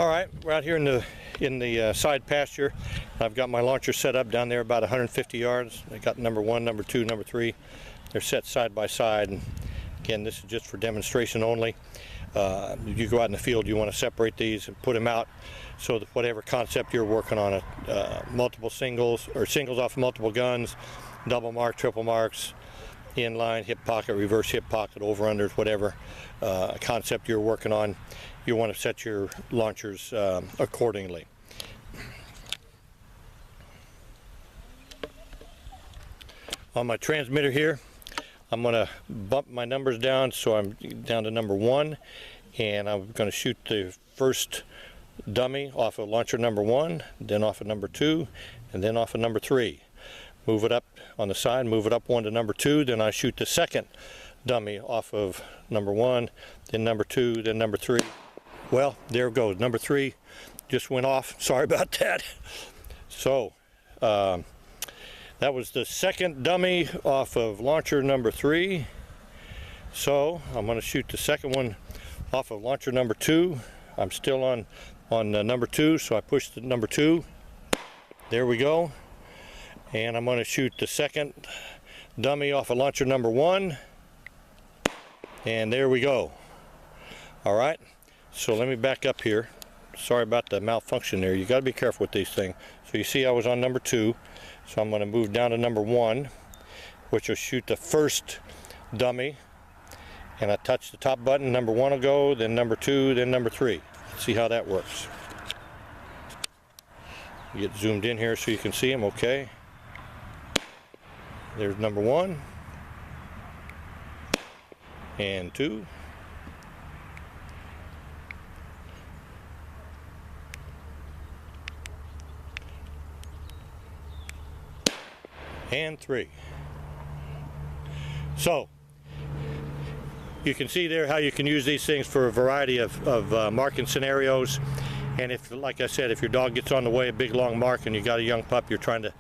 All right, we're out here in the side pasture. I've got my launcher set up down there about 150 yards. I got number 1, number 2, number 3. They're set side by side. And again, this is just for demonstration only. You go out in the field, you want to separate these and put them out so that whatever concept you're working on, multiple singles or singles off multiple guns, double mark, triple marks, inline, hip pocket, reverse hip pocket, over-unders, whatever concept you're working on, you want to set your launchers accordingly. On my transmitter here, I'm going to bump my numbers down so I'm down to number 1, and I'm going to shoot the first dummy off of launcher number 1, then off of number 2, and then off of number 3. Move it up on the side, move it up 1 to number 2, then I shoot the second dummy off of number 1, then number 2, then number 3. Well, there it goes. Number 3 just went off. Sorry about that. So that was the second dummy off of launcher number 3. So I'm going to shoot the second one off of launcher number 2. I'm still on number 2, so I push the number 2. There we go. And I'm going to shoot the second dummy off of launcher number 1. And there we go. All right. So let me back up here. Sorry about the malfunction there. You got to be careful with these things. So you see I was on number 2. So I'm going to move down to number 1, which will shoot the first dummy. And I touch the top button. Number 1 will go, then number 2, then number 3. Let's see how that works. Get zoomed in here so you can see them. Okay. There's number 1 and 2 and 3. So you can see there how you can use these things for a variety of marking scenarios. And if, like I said, if your dog gets on the way, a big long mark, and you got a young pup, you're trying to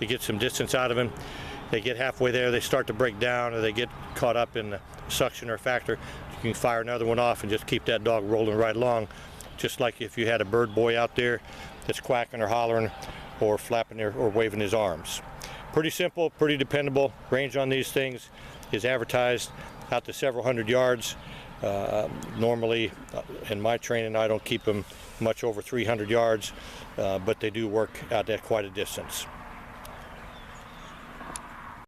get some distance out of him. They get halfway there, they start to break down, or they get caught up in the suction or factor. You can fire another one off and just keep that dog rolling right along, just like if you had a bird boy out there that's quacking or hollering or flapping or waving his arms. Pretty simple, pretty dependable. Range on these things is advertised out to several hundred yards. Normally, in my training, I don't keep them much over 300 yards, but they do work out at quite a distance.